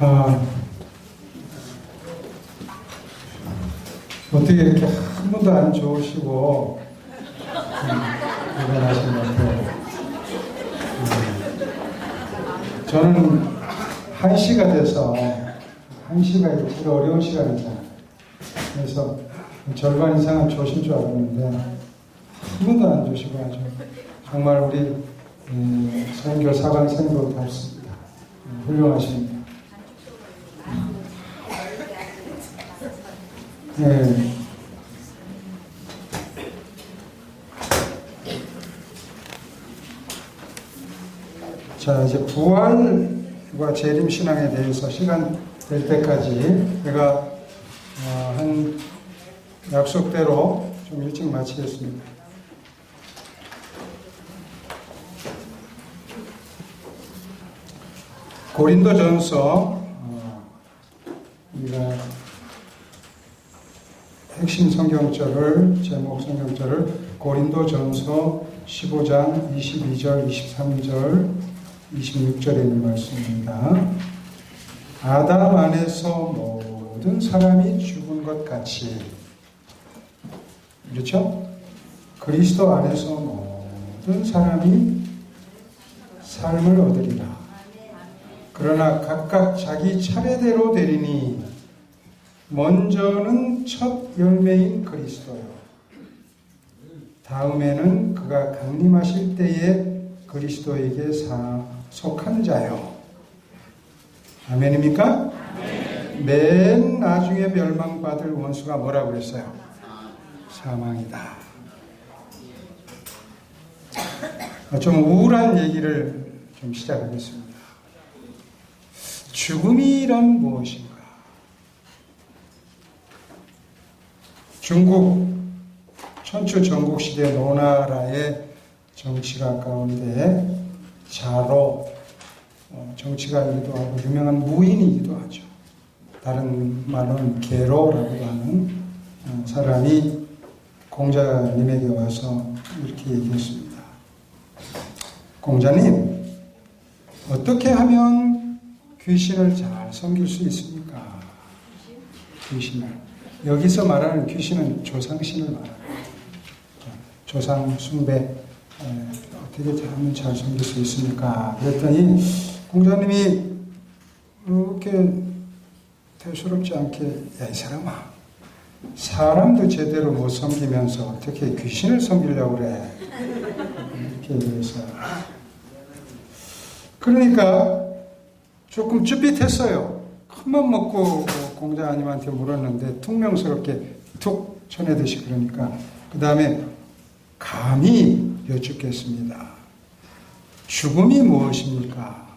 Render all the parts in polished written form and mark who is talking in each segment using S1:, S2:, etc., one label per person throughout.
S1: 아, 어떻게 이렇게 한 번도 안 좋으시고 대단하신 것 같아요. 저는 1시가 돼서 1시가 이렇게 어려운 시간이잖아요. 그래서 절반 이상은 좋으신 줄 알았는데 한 번도 안 좋으시고 아주 정말 우리 선교 사관생도답습니다. 훌륭하십니다. 네. 자, 이제 부활과 재림신앙에 대해서 시간 될 때까지 제가 한 약속대로 좀 일찍 마치겠습니다. 고린도전서 우리가 핵심 성경절을 제목 성경절을 고린도전서 15장 22절 23절 26절에 있는 말씀입니다. 아담 안에서 모든 사람이 죽은 것 같이, 그렇죠? 그리스도 안에서 모든 사람이 삶을 얻으리라. 그러나 각각 자기 차례대로 되리니 먼저는 첫 열매인 그리스도요. 다음에는 그가 강림하실 때에 그리스도에게 속한 자요. 아멘입니까? 맨 나중에 멸망받을 원수가 뭐라고 그랬어요? 사망이다. 좀 우울한 얘기를 좀 시작하겠습니다. 죽음이란 무엇인가? 중국 천추 전국시대 노나라의 정치가 가운데 자로, 정치가이기도 하고 유명한 무인이기도 하죠. 다른 말로는 계로라고 하는 사람이 공자님에게 와서 이렇게 얘기했습니다. 공자님, 어떻게 하면 귀신을 잘 섬길 수 있습니까? 귀신을. 여기서 말하는 귀신은 조상신을 말합니다. 조상 숭배 어떻게 하면 잘 섬길 수 있습니까? 그랬더니 공자님이 이렇게 대수롭지 않게, 야, 이 사람아, 사람도 제대로 못 섬기면서 어떻게 귀신을 섬기려고 그래? 이렇게 얘기해서. 그러니까 조금 쭈삣했어요. 큰맘 먹고 공자님한테 물었는데 퉁명스럽게 툭 쳐내듯이. 그러니까 그 다음에 감히 여쭙겠습니다. 죽음이 무엇입니까?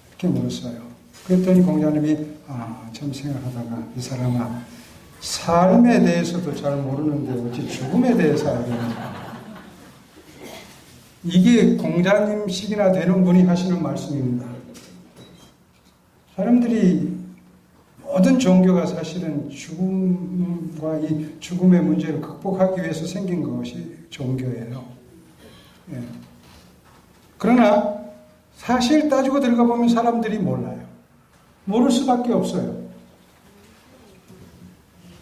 S1: 이렇게 물었어요. 그랬더니 공자님이 참 생각하다가, 이 사람아, 삶에 대해서도 잘 모르는데 어찌 죽음에 대해서 알겠는가? 이게 공자님식이나 되는 분이 하시는 말씀입니다. 사람들이 모든 종교가 사실은 죽음과 이 죽음의 문제를 극복하기 위해서 생긴 것이 종교예요. 예. 그러나 사실 따지고 들어가 보면 사람들이 몰라요. 모를 수밖에 없어요.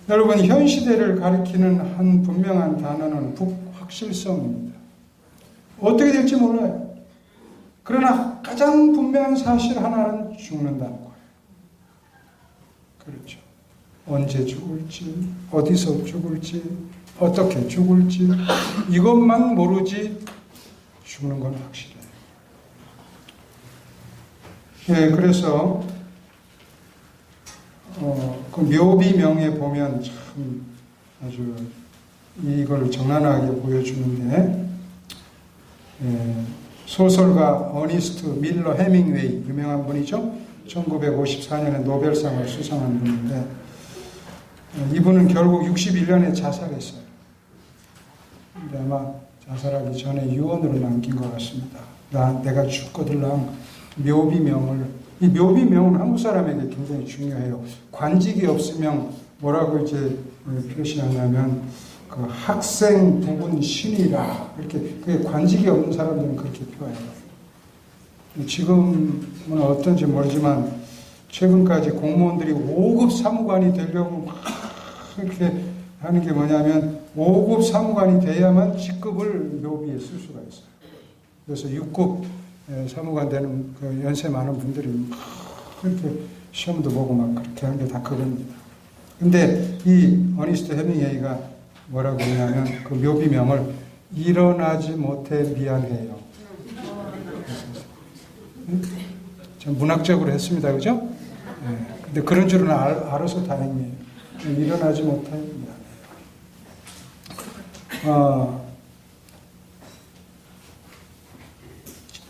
S1: 여러분, 현 시대를 가리키는 한 분명한 단어는 북확실성입니다. 어떻게 될지 몰라요. 그러나 가장 분명한 사실 하나는 죽는다는 거예요. 그렇죠. 언제 죽을지, 어디서 죽을지, 어떻게 죽을지, 이것만 모르지 죽는 건 확실해요. 예, 그래서 그 묘비명에 보면 참 아주 이걸 정난하게 보여주는데, 소설가 어니스트 밀러 해밍웨이, 유명한 분이죠. 1954년에 노벨상을 수상한 분인데, 이분은 결국 61년에 자살했어요. 근데 아마 자살하기 전에 유언으로 남긴 것 같습니다. 내가 죽거들랑 묘비명을, 이 묘비명은 한국 사람에게 굉장히 중요해요. 관직이 없으면 뭐라고 이제 표시하냐면, 그 학생 부분 신이라, 이렇게, 그게 관직이 없는 사람들은 그렇게 표해요. 지금은 어떤지 모르지만 최근까지 공무원들이 5급 사무관이 되려고 막 이렇게 하는 게 뭐냐면 5급 사무관이 돼야만 직급을 묘비에 쓸 수가 있어요. 그래서 6급 사무관 되는 그 연세 많은 분들이 막 그렇게 시험도 보고 막 그렇게 하는 게 다 그겁니다. 근데 이 어니스트 해밍웨이가 뭐라고 하냐면 그 묘비명을 일어나지 못해 미안해요. 좀 문학적으로 했습니다. 그죠? 근데 그런 줄은 알아서 다행이에요. 일어나지 못해 미안해요.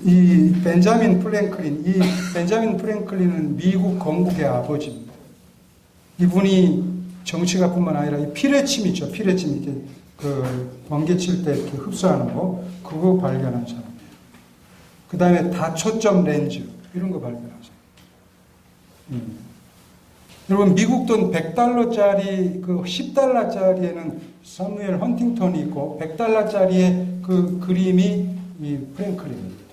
S1: 이 벤자민 프랭클린은 미국 건국의 아버지입니다. 이분이 정치가 뿐만 아니라 이 피레침 있죠. 피레침 이렇게 그 번개 칠 때 이렇게 흡수하는 거 그거 발견한 사람. 그 다음에 다초점 렌즈 이런 거 발견한 사람. 여러분 미국 돈 100달러짜리 그 10달러짜리에는 사무엘 헌팅턴이 있고 100달러짜리의 그 그림이 이 프랭클린입니다.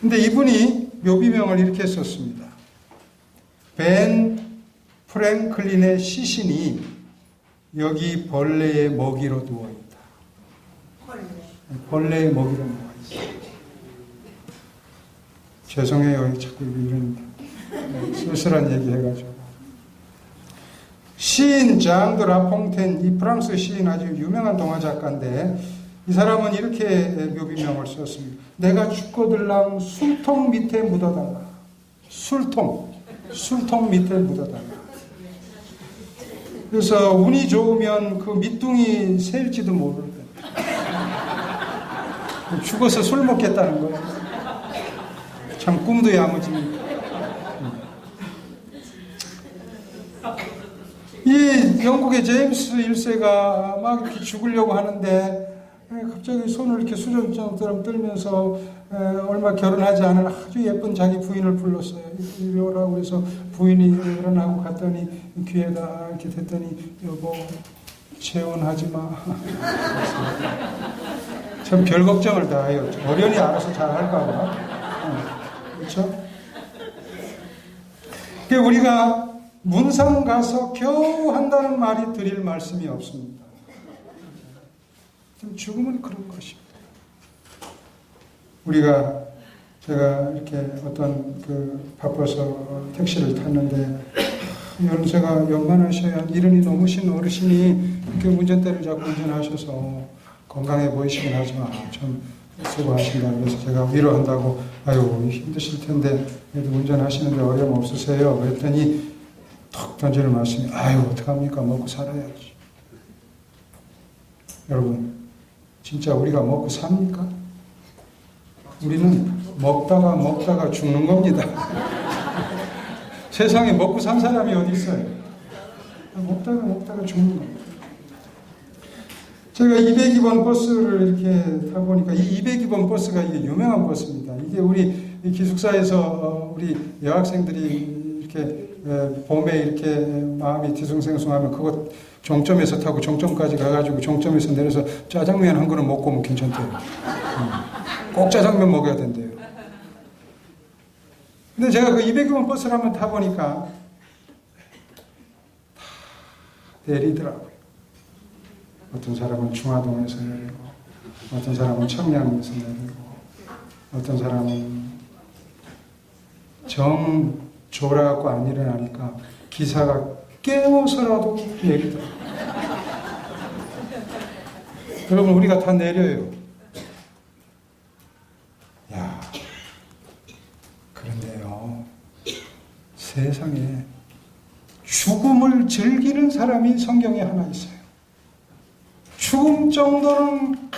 S1: 근데 이분이 묘비명을 이렇게 썼습니다. 벤 프랭클린의 시신이 여기 벌레의 먹이로 누워있다. 벌레의 먹이로 누워있다. 죄송해요. 자꾸 이런 쓸쓸한 얘기 해가지고. 시인 장 드 라퐁텐, 이 프랑스 시인 아주 유명한 동화 작가인데 이 사람은 이렇게 묘비명을 썼습니다. 내가 죽거들랑 술통 밑에 묻어달라. 술통 밑에 묻어달라. 그래서 운이 좋으면 그 밑둥이 새일지도 모르거든. 죽어서 술 먹겠다는 거예요. 참 꿈도 야무집니다. 이 영국의 제임스 1세가 막 이렇게 죽으려고 하는데 갑자기 손을 이렇게 수저처럼 떨면서 얼마 결혼하지 않은 아주 예쁜 자기 부인을 불렀어요. 이리 오라고 그래서 부인이 일어나고 갔더니 귀에다 이렇게 됐더니 여보 재혼하지 마. 참 별 걱정을 다 해요. 어련히 알아서 잘 할까 봐. 그렇죠? 우리가 문상 가서 겨우 한다는 말이 드릴 말씀이 없습니다. 죽음은 그런 것입니다. 제가 이렇게 어떤 바빠서 택시를 탔는데 연세가 연만하셔야 이른이 넘으신 어르신이 이렇게 운전대를 잡고 운전하셔서 건강해 보이시긴 하지만 참 수고하신다. 그래서 제가 위로한다고 아유 힘드실 텐데 그래도 운전하시는데 어려움 없으세요? 그랬더니 턱 던지는 말씀이 아유 어떡합니까? 먹고 살아야지. 여러분 진짜 우리가 먹고 삽니까? 우리는 먹다가 죽는 겁니다. 세상에 먹고 산 사람이 어디 있어요? 먹다가 죽는 겁니다. 제가 202번 버스를 이렇게 타보니까 이 202번 버스가 이게 유명한 버스입니다. 이게 우리 기숙사에서 우리 여학생들이 이렇게 봄에 이렇게 마음이 뒤숭생숭하면 그거 종점에서 타고 종점까지 가가지고 종점에서 내려서 짜장면 한 그릇 먹고 오면 괜찮대요. 꼭 짜장면 먹어야 된대요. 근데 제가 그 200번 버스를 한번 타보니까 다 내리더라고요. 어떤 사람은 중화동에서 내리고, 어떤 사람은 청량에서 내리고, 어떤 사람은 졸아갖고 안 일어나니까 기사가 깨워서라도 내리더라고요. 여러분 우리가 다 내려요. 그런데요 세상에 죽음을 즐기는 사람이 성경에 하나 있어요. 죽음 정도는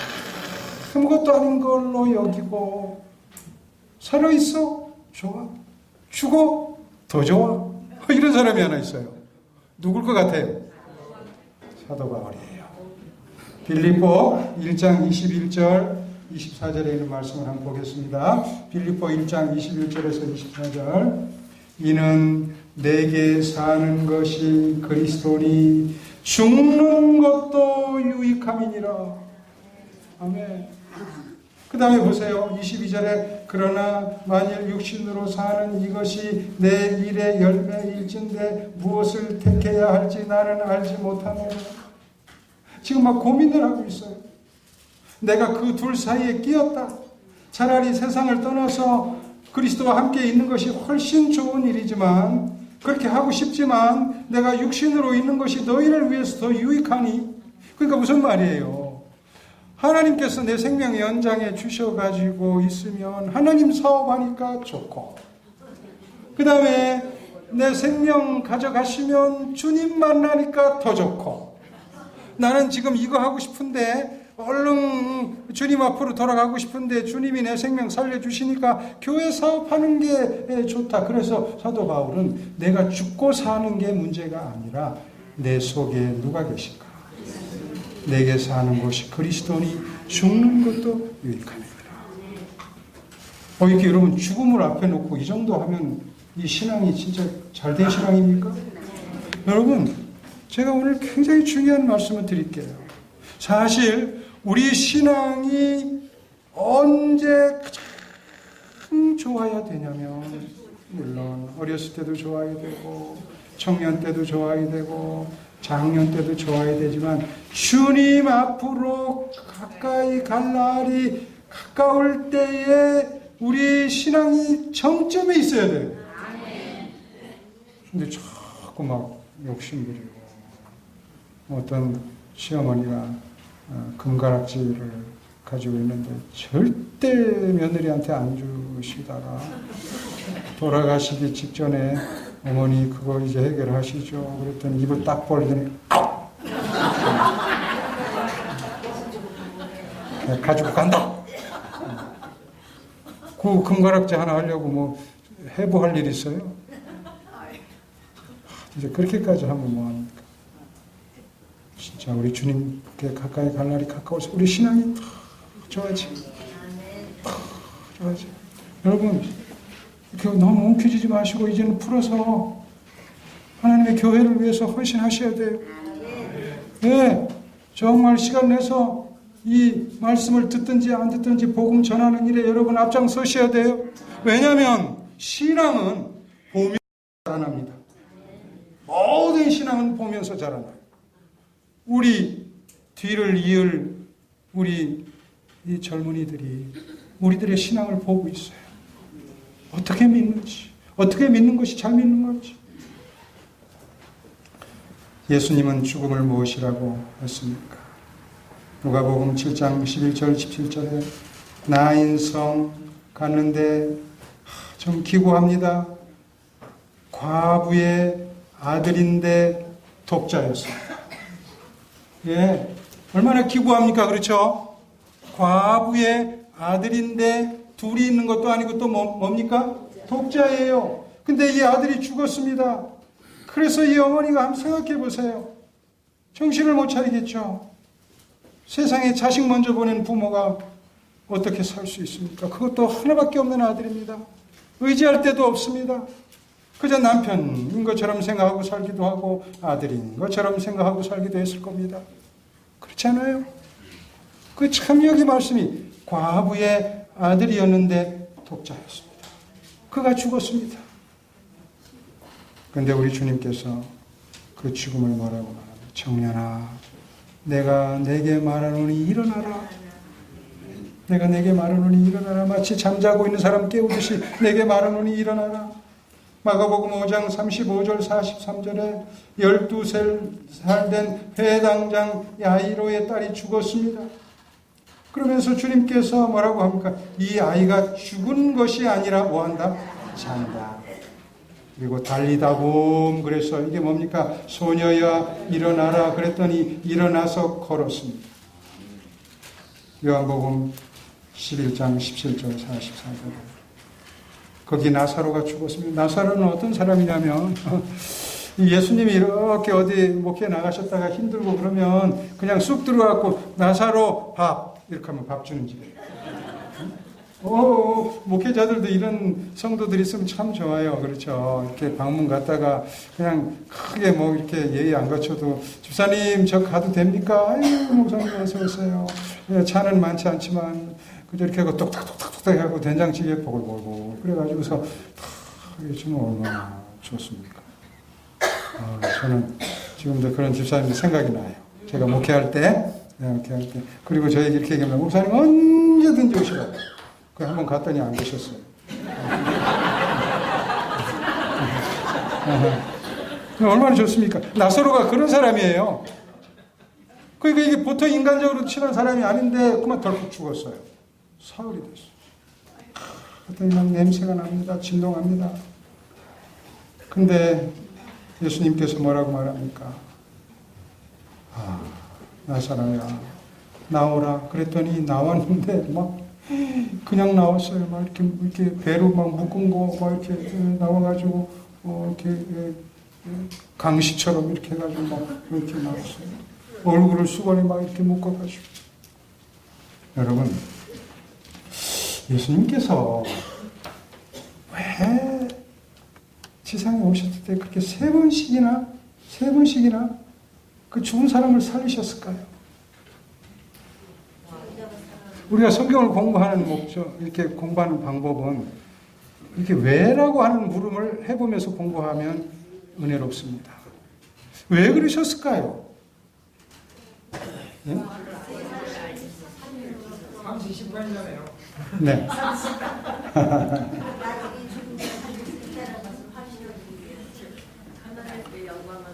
S1: 아무것도 아닌 걸로 여기고 살아있어? 좋아. 죽어? 더 좋아. 이런 사람이 하나 있어요. 누굴 것 같아요? 사도 바울이에요. 빌립보 1장 21절 24절에 있는 말씀을 한번 보겠습니다. 빌립보 1장 21절에서 24절 이는 내게 사는 것이 그리스도니 죽는 것도 유익함이니라. 아멘. 그 다음에 보세요. 22절에 그러나 만일 육신으로 사는 이것이 내 일의 열매일진데 무엇을 택해야 할지 나는 알지 못하노라. 지금 막 고민을 하고 있어요. 내가 그 둘 사이에 끼었다. 차라리 세상을 떠나서 그리스도와 함께 있는 것이 훨씬 좋은 일이지만, 그렇게 하고 싶지만 내가 육신으로 있는 것이 너희를 위해서 더 유익하니. 그러니까 무슨 말이에요? 하나님께서 내 생명 연장해 주셔가지고 있으면 하나님 사업하니까 좋고, 그 다음에 내 생명 가져가시면 주님 만나니까 더 좋고, 나는 지금 이거 하고 싶은데 얼른 주님 앞으로 돌아가고 싶은데 주님이 내 생명 살려주시니까 교회 사업하는 게 좋다. 그래서 사도 바울은 내가 죽고 사는 게 문제가 아니라 내 속에 누가 계실까? 내게 사는 것이 그리스도니 죽는 것도 유익합니다. 이렇게 여러분 죽음을 앞에 놓고 이 정도 하면 이 신앙이 진짜 잘된 신앙입니까? 여러분, 제가 오늘 굉장히 중요한 말씀을 드릴게요. 사실 우리 신앙이 언제 가장 좋아야 되냐면, 물론 어렸을 때도 좋아야 되고 청년 때도 좋아야 되고 장년 때도 좋아야 되지만 주님 앞으로 가까이 갈 날이 가까울 때에 우리 신앙이 정점에 있어야 돼요. 근데 자꾸 막 욕심부리고, 어떤 시어머니가 금가락지를 가지고 있는데 절대 며느리한테 안 주시다가 돌아가시기 직전에 어머니 그거 이제 해결하시죠. 그랬더니 입을 딱 벌더니 가지고 간다. 그 금가락지 하나 하려고 뭐 해부할 일 있어요? 이제 그렇게까지 하면 뭐합니까? 진짜 우리 주님께 가까이 갈 날이 가까워서 우리 신앙이 더 좋아지. 더 좋아지. 여러분, 이렇게 너무 움켜쥐지 마시고 이제는 풀어서 하나님의 교회를 위해서 헌신하셔야 돼요. 네, 정말 시간 내서 이 말씀을 듣든지 안 듣든지 복음 전하는 일에 여러분 앞장서셔야 돼요. 왜냐하면 신앙은 보면서 자라납니다. 모든 신앙은 보면서 자라나요. 우리 뒤를 이을 우리 이 젊은이들이 우리들의 신앙을 보고 있어요. 어떻게 믿는지, 어떻게 믿는 것이 잘 믿는 건지. 예수님은 죽음을 무엇이라고 했습니까? 누가복음 7장 11절 17절에 나인성 갔는데 좀 기구합니다. 과부의 아들인데 독자였습니다. 예, 얼마나 기구합니까? 그렇죠? 과부의 아들인데 둘이 있는 것도 아니고 또 뭡니까? 독자예요. 근데 이 아들이 죽었습니다. 그래서 이 어머니가 한번 생각해 보세요. 정신을 못 차리겠죠. 세상에 자식 먼저 보낸 부모가 어떻게 살 수 있습니까? 그것도 하나밖에 없는 아들입니다. 의지할 데도 없습니다. 그저 남편인 것처럼 생각하고 살기도 하고 아들인 것처럼 생각하고 살기도 했을 겁니다. 그렇지 않아요? 그 참 여기 말씀이 과부의 아들이었는데 독자였습니다. 그가 죽었습니다. 그런데 우리 주님께서 그 죽음을 뭐라고 말합니다. 청년아, 내가 내게 말하노니 일어나라. 내가 내게 말하노니 일어나라. 마치 잠자고 있는 사람 깨우듯이 내게 말하노니 일어나라. 마가복음 5장 35절 43절에 12살 된 회당장 야이로의 딸이 죽었습니다. 그러면서 주님께서 뭐라고 합니까? 이 아이가 죽은 것이 아니라 뭐한다? 잔다. 그리고 달리다 봄 그래서 이게 뭡니까? 소녀야 일어나라 그랬더니 일어나서 걸었습니다. 요한복음 11장 17절 44절 거기 나사로가 죽었습니다. 나사로는 어떤 사람이냐면 예수님이 이렇게 어디 목회 나가셨다가 힘들고 그러면 그냥 쑥 들어가고 나사로 밥 이렇게 하면 밥 주는 집이에요. 목회자들도 이런 성도들이 있으면 참 좋아요. 그렇죠. 이렇게 방문 갔다가 그냥 크게 뭐 이렇게 예의 안 갖춰도 집사님 저 가도 됩니까? 아유 목사님 어서 오세요. 차는 많지 않지만 그저 이렇게 하고 똑딱똑딱똑딱 해갖고 된장찌개 보글보글 그래가지고서 이게 좀 얼마나 좋습니까? 저는 지금도 그런 집사님 생각이 나요. 제가 목회할 때. 그리고 저에게 이렇게 얘기하면, 목사님 언제든지 오시라고. 그 한번 갔더니 안 계셨어요. 얼마나 좋습니까? 나사로가 그런 사람이에요. 그러니까 이게 보통 인간적으로 친한 사람이 아닌데 그만 덜컥 죽었어요. 사흘이 됐어요. 그랬더니 막 냄새가 납니다. 진동합니다. 근데 예수님께서 뭐라고 말합니까? 나사로야, 나오라. 그랬더니 나왔는데 막 그냥 나왔어요. 막 이렇게 배로 막 묶은 거 막 이렇게 나와가지고 이렇게 강시처럼 이렇게 해가지고 막 이렇게 나왔어요. 얼굴을 수건에 막 이렇게 묶어가지고. 여러분, 예수님께서 왜 지상에 오셨을 때 그렇게 세 번씩이나 그 죽은 사람을 살리셨을까요? 우리가 성경을 공부하는 목적, 이렇게 공부하는 방법은 이렇게 왜라고 하는 물음을 해보면서 공부하면 은혜롭습니다. 왜 그러셨을까요? 네? 30-20분이잖아요. 네.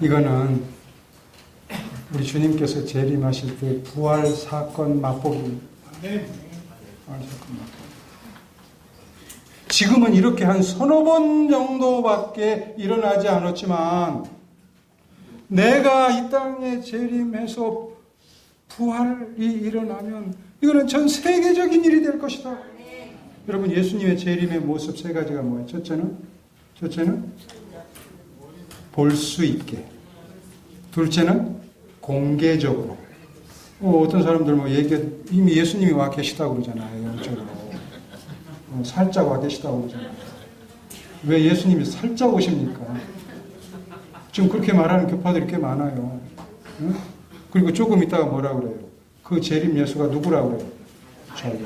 S1: 이거는 우리 주님께서 재림하실 때 부활 사건 맛보기. 지금은 이렇게 한 서너 번 정도밖에 일어나지 않았지만 내가 이 땅에 재림해서 부활이 일어나면 이거는 전 세계적인 일이 될 것이다. 여러분, 예수님의 재림의 모습 세 가지가 뭐예요? 첫째는 볼 수 있게. 둘째는 공개적으로. 어떤 사람들 이미 예수님이 와 계시다고 그러잖아요. 영적으로. 살짝 와 계시다고 그러잖아요. 왜 예수님이 살짝 오십니까? 지금 그렇게 말하는 교파들이 꽤 많아요. 응? 그리고 조금 있다가 뭐라 그래요? 그 재림 예수가 누구라 그래요? 저예요.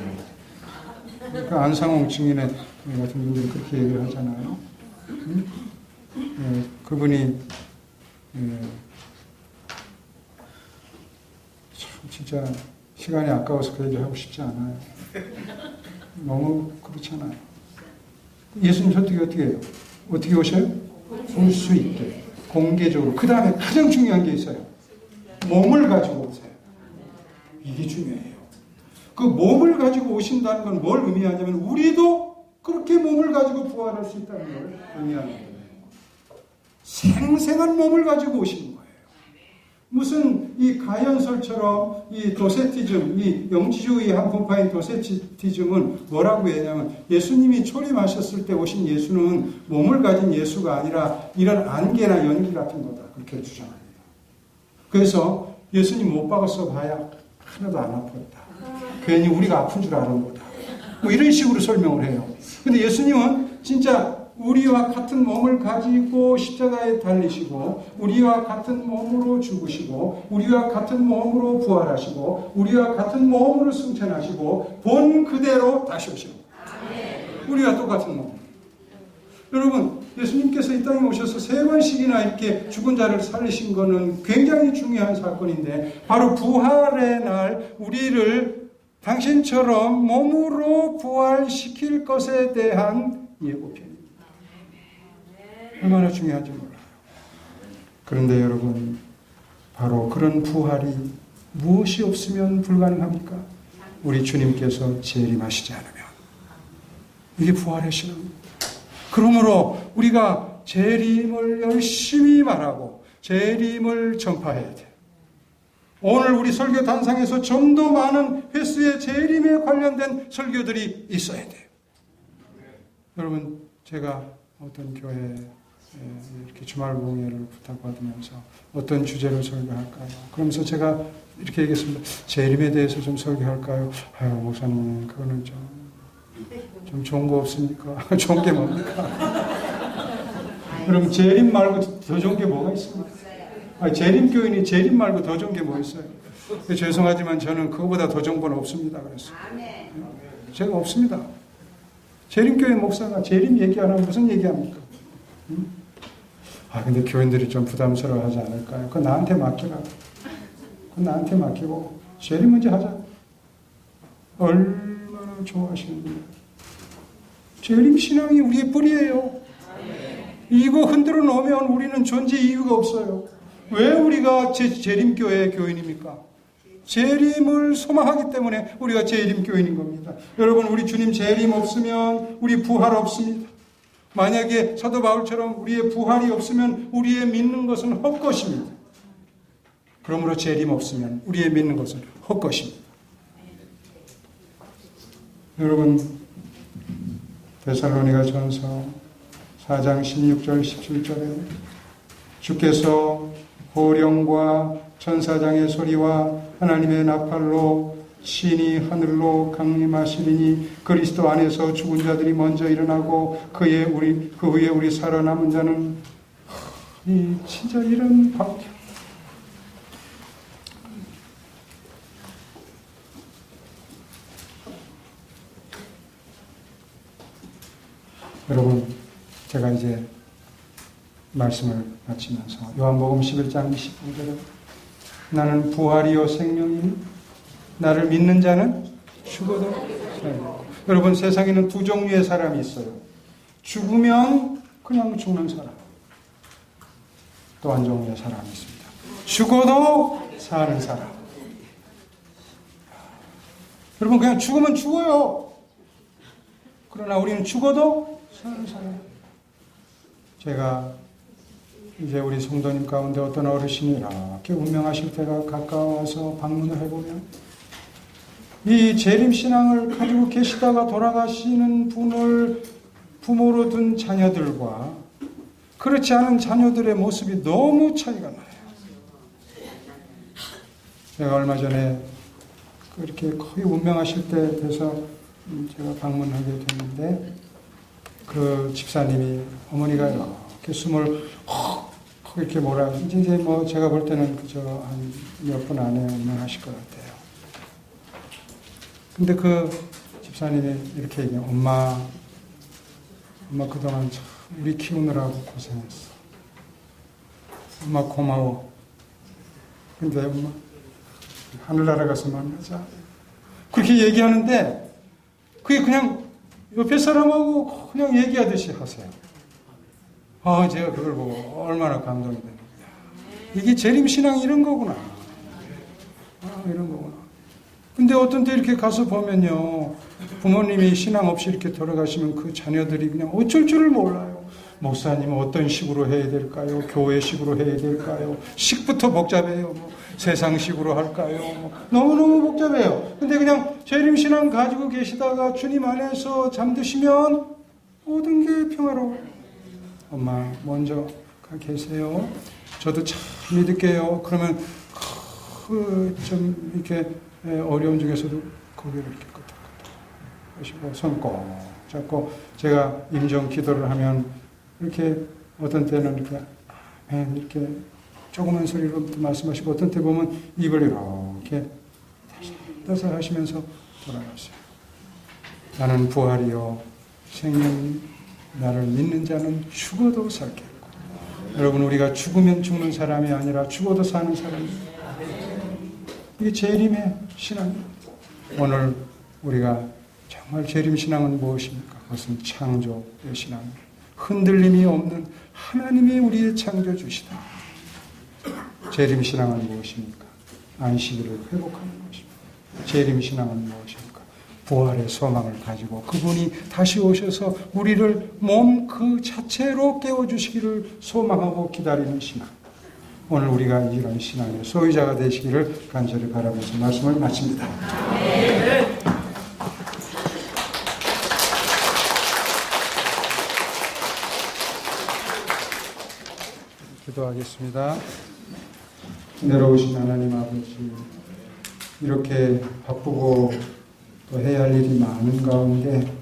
S1: 그러니까 안상홍 증인의 같은 분들이 그렇게 얘기를 하잖아요. 응? 그분이 참 진짜 시간이 아까워서 그 얘기 하고 싶지 않아요. 너무 그렇잖아요. 예수님 어떻게 해요? 어떻게 오셔요? 볼 수 있게 공개적으로. 그 다음에 가장 중요한 게 있어요. 몸을 가지고 오세요. 이게 중요해요. 그 몸을 가지고 오신다는 건 뭘 의미하냐면 우리도 그렇게 몸을 가지고 부활할 수 있다는 걸 의미하는 거예요. 생생한 몸을 가지고 오시는 거예요. 무슨 이 가연설처럼 이 도세티즘, 이 영지주의 한분파인 도세티즘은 뭐라고 했냐면 예수님이 초림하셨을 때 오신 예수는 몸을 가진 예수가 아니라 이런 안개나 연기 같은 거다. 그렇게 주장합니다. 그래서 예수님 못 박았어 봐야 하나도 안 아팠다. 괜히 우리가 아픈 줄 아는 거다. 뭐 이런 식으로 설명을 해요. 근데 예수님은 진짜 우리와 같은 몸을 가지고 십자가에 달리시고 우리와 같은 몸으로 죽으시고 우리와 같은 몸으로 부활하시고 우리와 같은 몸으로 승천하시고 본 그대로 다시 오시고 우리와 똑같은 몸. 여러분, 예수님께서 이 땅에 오셔서 3번씩이나 이렇게 죽은 자를 살리신 것은 굉장히 중요한 사건인데 바로 부활의 날 우리를 당신처럼 몸으로 부활시킬 것에 대한 예고편입니다. 얼마나 중요한지 몰라요. 그런데 여러분, 바로 그런 부활이 무엇이 없으면 불가능합니까? 우리 주님께서 재림하시지 않으면. 이게 부활의 신앙입니다. 그러므로 우리가 재림을 열심히 말하고 재림을 전파해야 돼요. 오늘 우리 설교 단상에서 좀 더 많은 횟수의 재림에 관련된 설교들이 있어야 돼요. 여러분, 제가 어떤 교회에 이렇게 주말 공예를 부탁받으면서 어떤 주제로 설교할까요? 그러면서 제가 이렇게 얘기했습니다. 재림에 대해서 좀 설교할까요? 아유, 목사님, 그거는 좀 좋은 거 없습니까? 좋은 게 뭡니까? 그럼 재림 말고 더 좋은 게 뭐가 있습니까? 아니, 재림 교인이 재림 말고 더 좋은 게 뭐 있어요? 죄송하지만 저는 그거보다 더 좋은 건 없습니다. 그랬어요. 제가 없습니다. 재림교회 목사가 재림 얘기 안 하면 무슨 얘기합니까? 근데 교인들이 좀 부담스러워 하지 않을까요? 그건 나한테 맡기라. 그건 나한테 맡기고 재림 문제 하자. 얼마나 좋아하시는 분이에요. 재림 신앙이 우리의 뿌리예요. 이거 흔들어 놓으면 우리는 존재 이유가 없어요. 왜 우리가 재림교회 교인입니까? 재림을 소망하기 때문에 우리가 재림교인인 겁니다. 여러분, 우리 주님 재림 없으면 우리 부활 없습니다. 만약에 사도 바울처럼 우리의 부활이 없으면 우리의 믿는 것은 헛것입니다. 그러므로 재림 없으면 우리의 믿는 것은 헛것입니다. 여러분, 데살로니가 전서 4장 16절 17절에 주께서 호령과 천사장의 소리와 하나님의 나팔로 신이 하늘로 강림하시리니 그리스도 안에서 죽은 자들이 먼저 일어나고 그 후에 우리 살아남은 자는 진짜 이런 광경. 여러분, 제가 이제 말씀을 마치면서 요한복음 11장 25절에 나는 부활이요 생명이니 나를 믿는 자는 죽어도 살고. 여러분, 세상에는 두 종류의 사람이 있어요. 죽으면 그냥 죽는 사람. 또 한 종류의 사람이 있습니다. 죽어도 사는 사람. 여러분, 그냥 죽으면 죽어요. 그러나 우리는 죽어도 사는 사람. 제가 이제 우리 성도님 가운데 어떤 어르신이 이렇게 운명하실 때가 가까워서 방문을 해보면 이 재림신앙을 가지고 계시다가 돌아가시는 분을 부모로 둔 자녀들과 그렇지 않은 자녀들의 모습이 너무 차이가 나요. 제가 얼마 전에 그렇게 거의 운명하실 때 돼서 제가 방문하게 됐는데 그 집사님이 어머니가 이렇게 숨을 이렇게 이제 뭐 제가 볼 때는 그저 한 몇 분 안에 운명하실 것 같아요. 근데 그 집사님이 이렇게 얘기해요. 엄마 그동안 참 우리 키우느라고 고생했어. 엄마 고마워. 근데 엄마 하늘나라 가서 만나자. 그렇게 얘기하는데 그게 그냥 옆에 사람하고 그냥 얘기하듯이 하세요. 제가 그걸 보고 얼마나 감동이 됩니다. 이게 재림신앙이 이런 거구나. 이런 거구나. 근데 어떤 때 이렇게 가서 보면요. 부모님이 신앙 없이 이렇게 돌아가시면 그 자녀들이 그냥 어쩔 줄을 몰라요. 목사님은 어떤 식으로 해야 될까요? 교회식으로 해야 될까요? 식부터 복잡해요. 세상식으로 할까요? 너무너무 복잡해요. 근데 그냥 재림신앙 가지고 계시다가 주님 안에서 잠드시면 모든 게 평화로워요. 엄마 먼저 가 계세요. 저도 참 믿을게요. 그러면 좀 이렇게 어려운 중에서도 고개를 이렇게 끄덕끄덕 하시고 손 꼭 잡고 제가 임종 기도를 하면 이렇게 어떤 때는 이렇게 이렇게 조그만 소리로 말씀하시고 어떤 때 보면 입을 이렇게 다시 하시면서 돌아가세요. 나는 부활이요 생명이 나를 믿는 자는 죽어도 살겠고. 여러분, 우리가 죽으면 죽는 사람이 아니라 죽어도 사는 사람입니다. 이게 재림의 신앙입니다. 오늘 우리가 정말 재림신앙은 무엇입니까? 그것은 창조의 신앙입니다. 흔들림이 없는 하나님이 우리의 창조주시다. 재림신앙은 무엇입니까? 안식일을 회복하는 것입니다. 재림신앙은 무엇입니까? 부활의 소망을 가지고 그분이 다시 오셔서 우리를 몸 그 자체로 깨워주시기를 소망하고 기다리는 신앙. 오늘 우리가 이런 신앙의 소유자가 되시기를 간절히 바라면서 말씀을 마칩니다. 기도하겠습니다. 내려오신 하나님 아버지, 이렇게 바쁘고 또 해야 할 일이 많은 가운데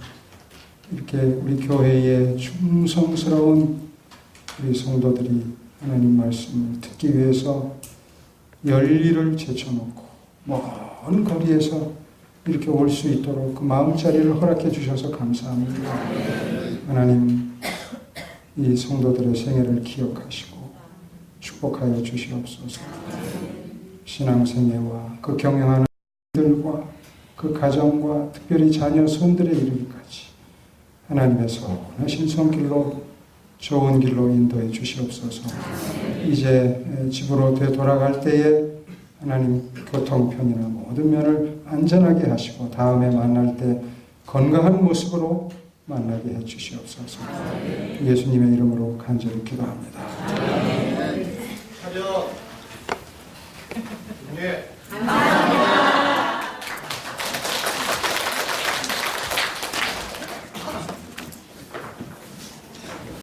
S1: 이렇게 우리 교회의 충성스러운 우리 성도들이 하나님 말씀을 듣기 위해서 열일을 제쳐놓고 먼 거리에서 이렇게 올 수 있도록 그 마음자리를 허락해 주셔서 감사합니다. 하나님, 이 성도들의 생애를 기억하시고 축복하여 주시옵소서. 신앙생애와 그 경영하는 들과 그 가정과 특별히 자녀 손들에 이르기까지 하나님의 선하신 손길로 좋은 길로 인도해 주시옵소서. 이제 집으로 되돌아갈 때에 하나님 교통편이나 모든 면을 안전하게 하시고 다음에 만날 때 건강한 모습으로 만나게 해 주시옵소서. 예수님의 이름으로 간절히 기도합니다.